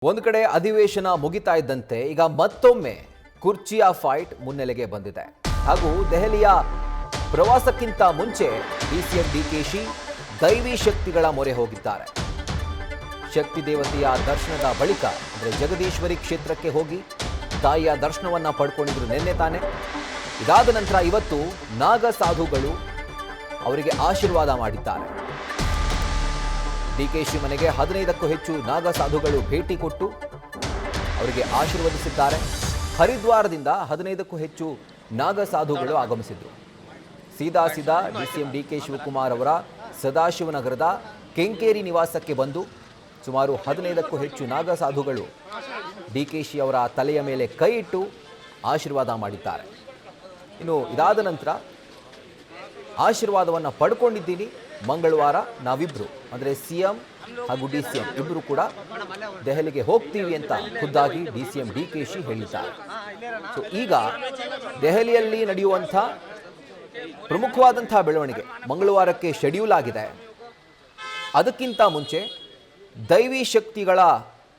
ಒಂದು ಕಡೆ ಅಧಿವೇಶನ ಮುಗಿತಾ ಇದ್ದಂತೆ ಈಗ ಮತ್ತೊಮ್ಮೆ ಕುರ್ಚಿಯ ಫೈಟ್ ಮುನ್ನೆಲೆಗೆ ಬಂದಿದೆ. ಹಾಗೂ ದೆಹಲಿಯ ಪ್ರವಾಸಕ್ಕಿಂತ ಮುಂಚೆ ಡಿಸಿಎಂ ಡಿಕೆಶಿ ದೈವಿ ಶಕ್ತಿಗಳ ಮೊರೆ ಹೋಗಿದ್ದಾರೆ. ಶಕ್ತಿ ದೇವತೆಯ ದರ್ಶನದ ಬಳಿಕ ಅಂದರೆ ಜಗದೀಶ್ವರಿ ಕ್ಷೇತ್ರಕ್ಕೆ ಹೋಗಿ ತಾಯಿಯ ದರ್ಶನವನ್ನ ಪಡ್ಕೊಂಡಿದ್ರು ನಿನ್ನೆ ತಾನೆ. ಇದಾದ ನಂತರ ಇವತ್ತು ನಾಗ ಸಾಧುಗಳು ಅವರಿಗೆ ಆಶೀರ್ವಾದ ಮಾಡಿದ್ದಾರೆ. ಡಿಕೆಶಿ ಮನೆಗೆ 15ಕ್ಕೂ ಹೆಚ್ಚು ನಾಗ ಸಾಧುಗಳು ಭೇಟಿ ಕೊಟ್ಟು ಅವರಿಗೆ ಆಶೀರ್ವದಿಸಿದ್ದಾರೆ. ಹರಿದ್ವಾರದಿಂದ 15ಕ್ಕೂ ಹೆಚ್ಚು ನಾಗ ಸಾಧುಗಳು ಆಗಮಿಸಿದ್ರು. ಸೀದಾ ಡಿಸಿಎಂ ಡಿಕೆ ಶಿವಕುಮಾರ್ ಅವರ ಸದಾಶಿವನಗರದ ಕೆಂಕೇರಿ ನಿವಾಸಕ್ಕೆ ಬಂದು ಸುಮಾರು 15ಕ್ಕೂ ಹೆಚ್ಚು ನಾಗ ಸಾಧುಗಳು ಡಿಕೆಶಿ ಅವರ ತಲೆಯ ಮೇಲೆ ಕೈ ಇಟ್ಟು ಆಶೀರ್ವಾದ ಮಾಡಿದ್ದಾರೆ. ಇನ್ನು ಇದಾದ ನಂತರ ಆಶೀರ್ವಾದವನ್ನು ಪಡ್ಕೊಂಡಿದ್ದೀನಿ, ಮಂಗಳವಾರ ನಾವಿಬ್ರು ಅಂದರೆ ಸಿಎಂ ಹಾಗೂ ಡಿಸಿಎಂ ಇಬ್ಬರು ಕೂಡ ದೆಹಲಿಗೆ ಹೋಗ್ತೀವಿ ಅಂತ ಖುದ್ದಾಗಿ ಡಿಸಿಎಂ ಡಿಕೆಶಿ ಹೇಳಿದ್ದಾರೆ. ಸೊ ಈಗ ದೆಹಲಿಯಲ್ಲಿ ನಡೆಯುವಂಥ ಪ್ರಮುಖವಾದಂಥ ಬೆಳವಣಿಗೆ ಮಂಗಳವಾರಕ್ಕೆ ಶೆಡ್ಯೂಲ್ ಆಗಿದೆ. ಅದಕ್ಕಿಂತ ಮುಂಚೆ ದೈವಿ ಶಕ್ತಿಗಳ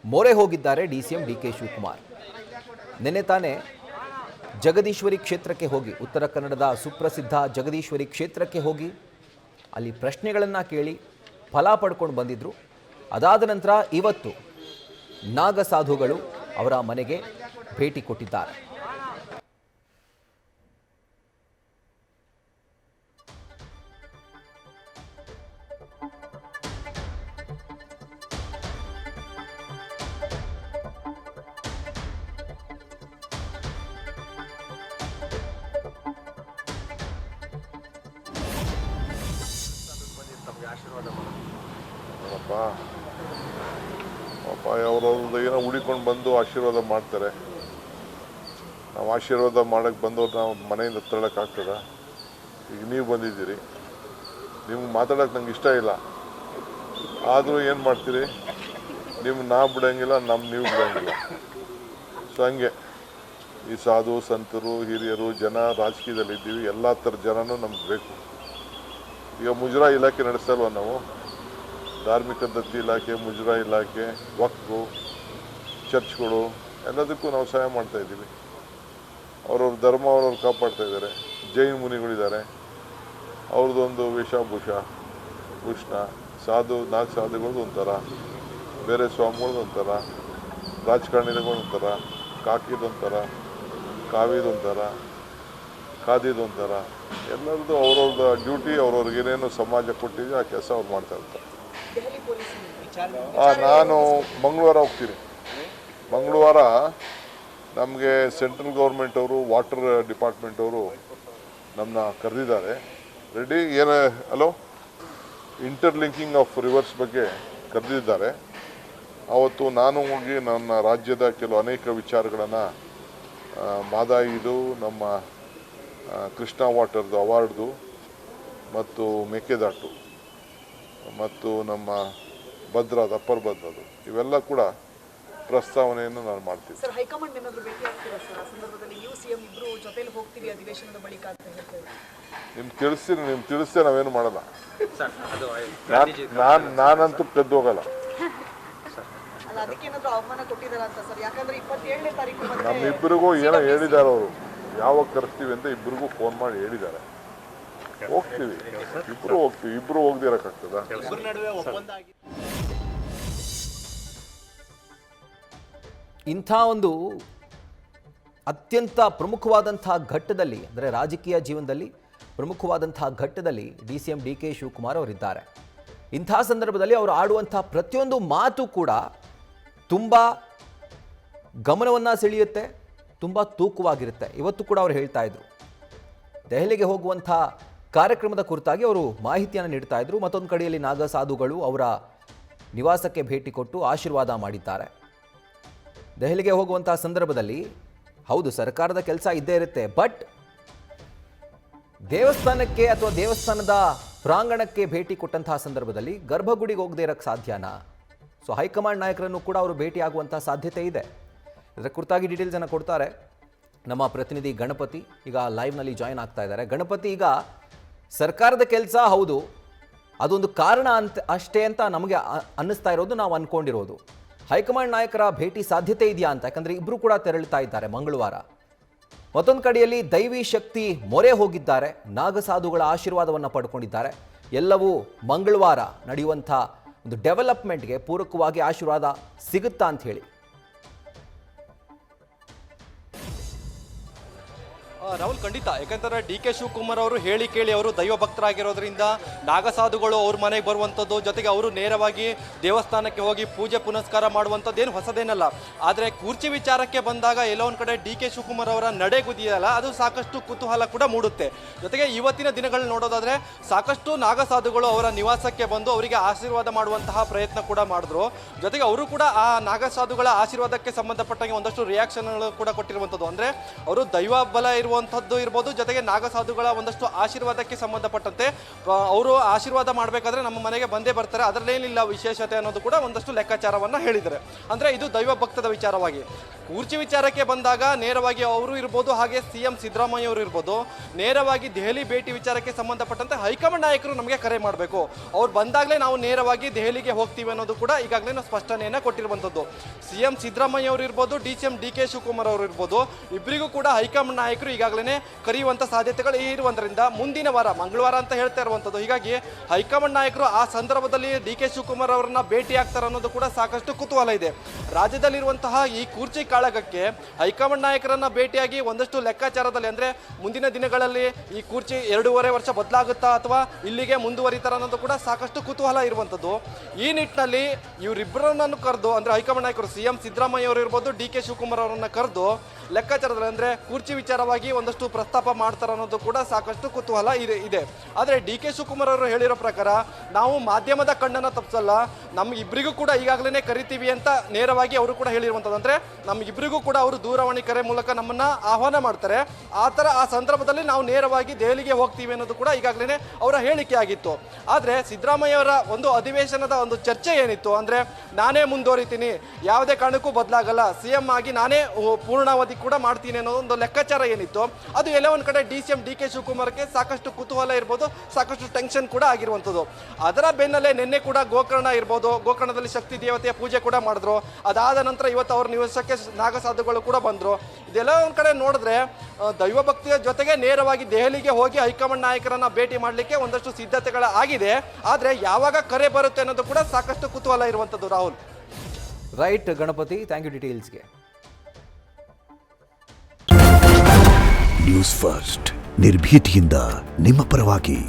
ಮೊರೆ ಹೋಗಿದ್ದಾರೆ ಡಿಸಿಎಂ ಡಿಕೆ ಶಿವಕುಮಾರ್. ನಿನ್ನೆ ತಾನೇ ಜಗದೀಶ್ವರಿ ಕ್ಷೇತ್ರಕ್ಕೆ ಹೋಗಿ, ಉತ್ತರ ಕನ್ನಡದ ಸುಪ್ರಸಿದ್ಧ ಜಗದೀಶ್ವರಿ ಕ್ಷೇತ್ರಕ್ಕೆ ಹೋಗಿ ಅಲ್ಲಿ ಪ್ರಶ್ನೆಗಳನ್ನು ಕೇಳಿ ಫಲ ಪಡ್ಕೊಂಡು ಬಂದಿದ್ದರು. ಅದಾದ ನಂತರ ಇವತ್ತು ನಾಗ ಸಾಧುಗಳು ಅವರ ಮನೆಗೆ ಭೇಟಿ ಕೊಟ್ಟಿದ್ದಾರೆ. ಪಾಪ ಅವ್ರವ್ರದ್ದು ಏನೋ ಹುಡಿಕೊಂಡು ಬಂದು ಆಶೀರ್ವಾದ ಮಾಡ್ತಾರೆ. ನಾವು ಆಶೀರ್ವಾದ ಮಾಡೋಕ್ಕೆ ಬಂದವ್ರು ನಾವು ಮನೆಯಿಂದ ತಳ್ಳೋಕ್ಕಾಗ್ತದ? ಈಗ ನೀವು ಬಂದಿದ್ದೀರಿ, ನಿಮ್ಗೆ ಮಾತಾಡೋಕ್ಕೆ ನಂಗೆ ಇಷ್ಟ ಇಲ್ಲ, ಆದರೂ ಏನು ಮಾಡ್ತೀರಿ? ನಿಮ್ಗೆ ನಾ ಬಿಡೋಂಗಿಲ್ಲ, ನೀವು ಬಿಡೋಂಗಿಲ್ಲ. ಸೊ ಹಂಗೆ ಈ ಸಾಧು ಸಂತರು ಹಿರಿಯರು ಜನ ರಾಜಕೀಯದಲ್ಲಿದ್ದೀವಿ, ಎಲ್ಲ ಥರ ಜನನೂ ನಮ್ಗೆ ಬೇಕು. ಈಗ ಮುಜರಾ ಇಲಾಖೆ ನಡೆಸಲ್ವ ನಾವು? ಧಾರ್ಮಿಕ ದತ್ತಿ ಇಲಾಖೆ, ಮುಜರಾ ಇಲಾಖೆ, ವಕ್ಫು, ಚರ್ಚ್ಗಳು ಎಲ್ಲದಕ್ಕೂ ನಾವು ಸಹಾಯ ಮಾಡ್ತಾಯಿದ್ದೀವಿ. ಅವ್ರವ್ರ ಧರ್ಮ ಅವ್ರವ್ರು ಕಾಪಾಡ್ತಾ ಇದ್ದಾರೆ. ಜೈನ ಮುನಿಗಳಿದ್ದಾರೆ, ಅವ್ರದ್ದೊಂದು ವೇಷಭೂಷ ಭೂಷಣ, ನಾಗ ಸಾಧುಗಳದ್ದು ಒಂಥರ, ಬೇರೆ ಸ್ವಾಮಿಗಳದ್ದು ಒಂಥರ, ರಾಜಕಾರಣಿಗಳೊಂಥರ, ಕಾಕಿದೊಂಥರ, ಕಾವಿದೊಂಥರ, ಖಾದಿದೊಂಥರ, ಎಲ್ಲರದ್ದು ಅವ್ರವ್ರದ್ದು ಡ್ಯೂಟಿ, ಅವ್ರವ್ರಿಗೆ ಏನೇನು ಸಮಾಜ ಕೊಟ್ಟಿದೆ ಆ ಕೆಲಸ ಅವ್ರು ಮಾಡ್ತಾ ಇರ್ತಾರೆ. ನಾನು ಮಂಗಳವಾರ ಹೋಗ್ತೀನಿ. ಮಂಗಳವಾರ ನಮಗೆ ಸೆಂಟ್ರಲ್ ಗೌರ್ಮೆಂಟ್ ಅವರು, ವಾಟರ್ ಡಿಪಾರ್ಟ್ಮೆಂಟ್ ಅವರು ನಮ್ಮನ್ನ ಕರೆದಿದ್ದಾರೆ. ರೆಡಿ ಏನು ಹಲೋ ಇಂಟರ್ಲಿಂಕಿಂಗ್ ಆಫ್ ರಿವರ್ಸ್ ಬಗ್ಗೆ ಕರೆದಿದ್ದಾರೆ. ಆವತ್ತು ನಾನು ಹೋಗಿ ನನ್ನ ರಾಜ್ಯದ ಅನೇಕ ವಿಚಾರಗಳನ್ನು ಮಾದಾಯಿದು, ನಮ್ಮ ಕೃಷ್ಣ ವಾಟರ್ದು ಅವಾರ್ಡ್ದು, ಮತ್ತು ಮೇಕೆದಾಟು, ಮತ್ತು ನಮ್ಮ ಭದ್ರಾದ ಅಪ್ಪರ್ ಭದ್ರದು, ಇವೆಲ್ಲ ಕೂಡ ಪ್ರಸ್ತಾವನೆಯನ್ನು ನಾನು ಮಾಡ್ತೀನಿ. ಸರ್, ಹೈಕಮಾಂಡ್ ಏನಾದರೂ ಭೇಟಿ ಆಗ್ತೀರಾ ಸರ್? ಆ ಸಂದರ್ಭದಲ್ಲಿ ನೀವು ಸಿಎಂ ಇಬ್ಬರು ಜೊತೆಲಿ ಹೋಗ್ತೀವಿ ಅಧಿವೇಶನದ ಬಳಿಕ ಅಂತ ಹೇಳ್ತೇವೆ. ನಿಮ್ಗೆ ತಿಳಿಸ್ತೇ ನಾವೇನು ಮಾಡಲ್ಲ. ನಾನಂತೂ ಕದ್ದು ಹೋಗಲ್ಲ. ಅಲ್ಲ, ಅದಕ್ಕೆ ಏನಾದರೂ ಆಹ್ವಾನ ಕೊಟ್ಟಿದ್ದಾರಾ ಅಂತ ಸರ್? ಯಾಕಂದ್ರೆ 27ನೇ ತಾರೀಕು ನಮ್ಮಿಬ್ಬರಿಗೂ ಏನೋ ಹೇಳಿದ್ದಾರೆ ಅವರು, ಯಾವಾಗ ಕರೆಸ್ತೀವಿ ಅಂತ ಇಬ್ಬರಿಗೂ ಫೋನ್ ಮಾಡಿ ಹೇಳಿದ್ದಾರೆ. ಹೋಗ್ತೀವಿ, ಇಬ್ರು ಹೋಗದೆ ಇರಕ್ಕಾಗ್ತದ? ಇಂಥ ಒಂದು ಅತ್ಯಂತ ಪ್ರಮುಖವಾದಂಥ ಘಟ್ಟದಲ್ಲಿ, ಅಂದರೆ ರಾಜಕೀಯ ಜೀವನದಲ್ಲಿ ಪ್ರಮುಖವಾದಂಥ ಘಟ್ಟದಲ್ಲಿ ಡಿಸಿಎಂ ಡಿಕೆ ಶಿವಕುಮಾರ್ ಅವರಿದ್ದಾರೆ. ಇಂಥ ಸಂದರ್ಭದಲ್ಲಿ ಅವರು ಆಡುವಂಥ ಪ್ರತಿಯೊಂದು ಮಾತು ಕೂಡ ತುಂಬ ಗಮನವನ್ನು ಸೆಳೆಯುತ್ತೆ, ತುಂಬ ತೂಕವಾಗಿರುತ್ತೆ. ಇವತ್ತು ಕೂಡ ಅವರು ಹೇಳ್ತಾ ಇದ್ರು, ದೆಹಲಿಗೆ ಹೋಗುವಂಥ ಕಾರ್ಯಕ್ರಮದ ಕುರಿತಾಗಿ ಅವರು ಮಾಹಿತಿಯನ್ನು ನೀಡ್ತಾ ಇದ್ರು. ಮತ್ತೊಂದು ಕಡೆಯಲ್ಲಿ ನಾಗ ಸಾಧುಗಳು ಅವರ ನಿವಾಸಕ್ಕೆ ಭೇಟಿ ಕೊಟ್ಟು ಆಶೀರ್ವಾದ ಮಾಡಿದ್ದಾರೆ. ದೆಹಲಿಗೆ ಹೋಗುವಂಥ ಸಂದರ್ಭದಲ್ಲಿ ಹೌದು, ಸರ್ಕಾರದ ಕೆಲಸ ಇದ್ದೇ ಇರುತ್ತೆ, ಬಟ್ ದೇವಸ್ಥಾನಕ್ಕೆ ಅಥವಾ ದೇವಸ್ಥಾನದ ಪ್ರಾಂಗಣಕ್ಕೆ ಭೇಟಿ ಕೊಟ್ಟಂತಹ ಸಂದರ್ಭದಲ್ಲಿ ಗರ್ಭಗುಡಿಗೆ ಹೋಗದೇ ಇರೋಕ್ಕೆ ಸಾಧ್ಯನಾ? ಸೊ ಹೈಕಮಾಂಡ್ ನಾಯಕರನ್ನು ಕೂಡ ಅವರು ಭೇಟಿ ಆಗುವಂಥ ಸಾಧ್ಯತೆ ಇದೆ. ಇದರ ಕುರಿತಾಗಿ ಡೀಟೇಲ್ಸನ್ನು ಕೊಡ್ತಾರೆ ನಮ್ಮ ಪ್ರತಿನಿಧಿ ಗಣಪತಿ. ಈಗ ಲೈವ್ನಲ್ಲಿ ಜಾಯಿನ್ ಆಗ್ತಾ ಇದ್ದಾರೆ. ಗಣಪತಿ, ಈಗ ಸರ್ಕಾರದ ಕೆಲಸ ಹೌದು, ಅದೊಂದು ಕಾರಣ ಅಂತ ಅಷ್ಟೇ ಅಂತ ನಮಗೆ ಅನ್ನಿಸ್ತಾ ಇರೋದು, ನಾವು ಅಂದ್ಕೊಂಡಿರೋದು. ಹೈಕಮಾಂಡ್ ನಾಯಕರ ಭೇಟಿ ಸಾಧ್ಯತೆ ಇದೆಯಾ ಅಂತ, ಯಾಕಂದ್ರೆ ಇಬ್ರು ಕೂಡ ತೆರಳುತ್ತಾ ಇದ್ದಾರೆ ಮಂಗಳವಾರ. ಮತ್ತೊಂದು ಕಡೆಯಲ್ಲಿ ದೈವಿ ಶಕ್ತಿ ಮೊರೆ ಹೋಗಿದ್ದಾರೆ, ನಾಗಸಾಧುಗಳ ಆಶೀರ್ವಾದವನ್ನು ಪಡ್ಕೊಂಡಿದ್ದಾರೆ. ಎಲ್ಲವೂ ಮಂಗಳವಾರ ನಡೆಯುವಂಥ ಒಂದು ಡೆವಲಪ್ಮೆಂಟ್ಗೆ ಪೂರಕವಾಗಿ ಆಶೀರ್ವಾದ ಸಿಗುತ್ತಾ ಅಂತ ಹೇಳಿ. ರಾಹುಲ್, ಖಂಡಿತ. ಯಾಕಂದ್ರೆ DK ಶಿವಕುಮಾರ್ ಅವರು ಹೇಳಿ ಕೇಳಿ ಅವರು ದೈವ ಭಕ್ತರಾಗಿರೋದ್ರಿಂದ ನಾಗಸಾಧುಗಳು ಅವ್ರ ಮನೆಗೆ ಬರುವಂಥದ್ದು, ಜೊತೆಗೆ ಅವರು ನೇರವಾಗಿ ದೇವಸ್ಥಾನಕ್ಕೆ ಹೋಗಿ ಪೂಜೆ ಪುನಸ್ಕಾರ ಮಾಡುವಂಥದ್ದು ಏನು ಹೊಸದೇನಲ್ಲ. ಆದರೆ ಕುರ್ಚಿ ವಿಚಾರಕ್ಕೆ ಬಂದಾಗ ಎಲ್ಲೋ ಒಂದು ಕಡೆ DK ಶಿವಕುಮಾರ್ ಅವರ ನಡೆಗುದಿಯಲ್ಲ, ಅದು ಸಾಕಷ್ಟು ಕುತೂಹಲ ಕೂಡ ಮೂಡುತ್ತೆ. ಜೊತೆಗೆ ಇವತ್ತಿನ ದಿನಗಳಲ್ಲಿ ನೋಡೋದಾದ್ರೆ ಸಾಕಷ್ಟು ನಾಗಸಾಧುಗಳು ಅವರ ನಿವಾಸಕ್ಕೆ ಬಂದು ಅವರಿಗೆ ಆಶೀರ್ವಾದ ಮಾಡುವಂತಹ ಪ್ರಯತ್ನ ಕೂಡ ಮಾಡಿದ್ರು. ಜೊತೆಗೆ ಅವರು ಕೂಡ ಆ ನಾಗಸಾಧುಗಳ ಆಶೀರ್ವಾದಕ್ಕೆ ಸಂಬಂಧಪಟ್ಟಂಗೆ ಒಂದಷ್ಟು ರಿಯಾಕ್ಷನ್ಗಳು ಕೂಡ ಕೊಟ್ಟಿರುವಂಥದ್ದು. ಅಂದರೆ ಅವರು ದೈವ ಬಲ ಇರುವಂಥದ್ದು ಇರ್ಬೋದು, ಜೊತೆಗೆ ನಾಗಸಾಧುಗಳ ಒಂದಷ್ಟು ಆಶೀರ್ವಾದಕ್ಕೆ ಸಂಬಂಧಪಟ್ಟಂತೆ ಅವರು ಆಶೀರ್ವಾದ ಮಾಡಬೇಕಾದ್ರೆ ನಮ್ಮ ಮನೆಗೆ ಬಂದೇ ಬರ್ತಾರೆ, ಅದರಲ್ಲೇನಿಲ್ಲ ವಿಶೇಷತೆ ಅನ್ನೋದು ಕೂಡ ಒಂದಷ್ಟು ಲೆಕ್ಕಾಚಾರವನ್ನು ಹೇಳಿದ್ದಾರೆ. ಅಂದರೆ ಇದು ದೈವ ಭಕ್ತದ ವಿಚಾರವಾಗಿ. ಕುರ್ಚಿ ವಿಚಾರಕ್ಕೆ ಬಂದಾಗ ನೇರವಾಗಿ ಅವರು ಇರ್ಬೋದು, ಹಾಗೆ CM ಸಿದ್ದರಾಮಯ್ಯ ಅವರು ಇರ್ಬೋದು, ನೇರವಾಗಿ ದೆಹಲಿ ಭೇಟಿ ವಿಚಾರಕ್ಕೆ ಸಂಬಂಧಪಟ್ಟಂತೆ ಹೈಕಮಾಂಡ್ ನಾಯಕರು ನಮಗೆ ಕರೆ ಮಾಡಬೇಕು, ಅವ್ರು ಬಂದಾಗಲೇ ನಾವು ನೇರವಾಗಿ ದೆಹಲಿಗೆ ಹೋಗ್ತೀವಿ ಅನ್ನೋದು ಕೂಡ ಈಗಾಗಲೇ ನಾವು ಸ್ಪಷ್ಟನೆಯನ್ನು ಕೊಟ್ಟಿರುವಂಥದ್ದು. CM ಸಿದ್ದರಾಮಯ್ಯ ಅವರು ಇರ್ಬೋದು, DK ಶಿವಕುಮಾರ್ ಅವರು ಇರ್ಬೋದು, ಇಬ್ಬರಿಗೂ ಕೂಡ ಹೈಕಮಾಂಡ್ ನಾಯಕರು ಈಗಾಗಲೇ ಕರೆಯುವಂಥ ಸಾಧ್ಯತೆಗಳು ಇರುವುದರಿಂದ ಮುಂದಿನ ವಾರ ಮಂಗಳವಾರ ಅಂತ ಹೇಳ್ತಾ ಇರುವಂಥದ್ದು. ಹೀಗಾಗಿ ಹೈಕಮಾಂಡ್ ನಾಯಕರು ಆ ಸಂದರ್ಭದಲ್ಲಿ DK ಶಿವಕುಮಾರ್ ಅವರನ್ನ ಭೇಟಿ ಆಗ್ತಾರೆ ಅನ್ನೋದು ಕೂಡ ಸಾಕಷ್ಟು ಕುತೂಹಲ ಇದೆ. ರಾಜ್ಯದಲ್ಲಿರುವಂತಹ ಈ ಕುರ್ಚಿ ಕಾಳಗಕ್ಕೆ ಹೈಕಮಾಂಡ್ ನಾಯಕರನ್ನ ಭೇಟಿಯಾಗಿ ಒಂದಷ್ಟು ಲೆಕ್ಕಾಚಾರದಲ್ಲಿ, ಅಂದರೆ ಮುಂದಿನ ದಿನಗಳಲ್ಲಿ ಈ ಕುರ್ಚಿ 2.5 ವರ್ಷ ಬದಲಾಗುತ್ತಾ ಅಥವಾ ಇಲ್ಲಿಗೆ ಮುಂದುವರಿತಾರ ಅನ್ನೋದು ಕೂಡ ಸಾಕಷ್ಟು ಕುತೂಹಲ ಇರುವಂಥದ್ದು. ಈ ನಿಟ್ಟಿನಲ್ಲಿ ಇವರಿಬ್ಬರನ್ನು ಕರೆದು, ಅಂದರೆ ಹೈಕಮಾಂಡ್ ನಾಯಕರು CM ಸಿದ್ದರಾಮಯ್ಯ ಅವರು ಇರ್ಬೋದು, DK ಶಿವಕುಮಾರ್ ಅವರನ್ನ ಕರೆದು ಲೆಕ್ಕಾಚಾರದಲ್ಲಿ ಅಂದರೆ ಕುರ್ಚಿ ವಿಚಾರವಾಗಿ ಒಂದಷ್ಟು ಪ್ರಸ್ತಾಪ ಮಾಡ್ತಾರೆ ಅನ್ನೋದು ಕೂಡ ಸಾಕಷ್ಟು ಕುತೂಹಲ ಇದೆ. ಆದರೆ DK ಶಿವಕುಮಾರ್ ಅವರು ಹೇಳಿರೋ ಪ್ರಕಾರ ನಾವು ಮಾಧ್ಯಮದ ಕಣ್ಣನ್ನು ತಪ್ಪಿಸಲ್ಲ, ನಮಗಿಬ್ಬರಿಗೂ ಕೂಡ ಈಗಾಗಲೇ ಕರಿತೀವಿ ಅಂತ ನೇರವಾಗಿ ಅವರು ಕೂಡ ಹೇಳಿರುವಂಥದ್ದು. ಅಂದರೆ ನಮಗಿಬ್ಬರಿಗೂ ಕೂಡ ಅವರು ದೂರವಾಣಿ ಕರೆ ಮೂಲಕ ನಮ್ಮನ್ನು ಆಹ್ವಾನ ಮಾಡ್ತಾರೆ, ಆ ಸಂದರ್ಭದಲ್ಲಿ ನಾವು ನೇರವಾಗಿ ದೆಹಲಿಗೆ ಹೋಗ್ತೀವಿ ಅನ್ನೋದು ಕೂಡ ಈಗಾಗಲೇ ಅವರ ಹೇಳಿಕೆ ಆಗಿತ್ತು. ಆದರೆ ಸಿದ್ದರಾಮಯ್ಯ ಅವರ ಒಂದು ಅಧಿವೇಶನದ ಒಂದು ಚರ್ಚೆ ಏನಿತ್ತು ಅಂದರೆ ನಾನೇ ಮುಂದುವರಿತೀನಿ, ಯಾವುದೇ ಕಾರಣಕ್ಕೂ ಬದಲಾಗಲ್ಲ, CM ಆಗಿ ನಾನೇ ಪೂರ್ಣಾವಧಿ ಕೂಡ ಮಾಡ್ತೀನಿ ಅನ್ನೋ ಒಂದು ಲೆಕ್ಕಾಚಾರ ಏನಿತ್ತು, ಅದು ಎಲ್ಲ ಒಂದು ಕಡೆ DK ಶಿವಕುಮಾರ್ಗೆ ಸಾಕಷ್ಟು ಕುತೂಹಲ ಇರ್ಬೋದು, ಸಾಕಷ್ಟು ಟೆನ್ಷನ್ ಕೂಡ ಆಗಿರುವಂಥದ್ದು. ಅದರ ಬೆನ್ನಲ್ಲೇ ನಿನ್ನೆ ಕೂಡ ಗೋಕರ್ಣ ಇರ್ಬೋದು, ಗೋಕರ್ಣದಲ್ಲಿ ಶಕ್ತಿ ದೇವತೆಯ ಪೂಜೆ ಕೂಡ ಮಾಡಿದ್ರು. ಅದಾದ ನಂತರ ಇವತ್ತು ಅವ್ರ ನಿವಾಸಕ್ಕೆ ನಾಗಸಾಧುಗಳು ಕೂಡ ಬಂದರು. ಇದೆಲ್ಲ ಒಂದು ಕಡೆ ನೋಡಿದ್ರೆ ದೈವ ಭಕ್ತಿಯ ಜೊತೆಗೆ ನೇರವಾಗಿ ದೆಹಲಿಗೆ ಹೋಗಿ ಹೈಕಮಾಂಡ್ ನಾಯಕರನ್ನ ಭೇಟಿ ಮಾಡಲಿಕ್ಕೆ ಒಂದಷ್ಟು ಸಿದ್ಧತೆಗಳ ಆಗಿದೆ. ಆದರೆ ಯಾವಾಗ ಕರೆ ಬರುತ್ತೆ ಅನ್ನೋದು ಕೂಡ ಸಾಕಷ್ಟು ಕುತೂಹಲ ಇರುವಂಥದ್ದು. Rahul. Right Ganapati, thank you ಡೀಟೇಲ್ಸ್ಗೆ. ನ್ಯೂಸ್ ಫಸ್ಟ್ ನಿರ್ಭೀತಿಯಿಂದ ನಿಮ್ಮ ಪರವಾಗಿ.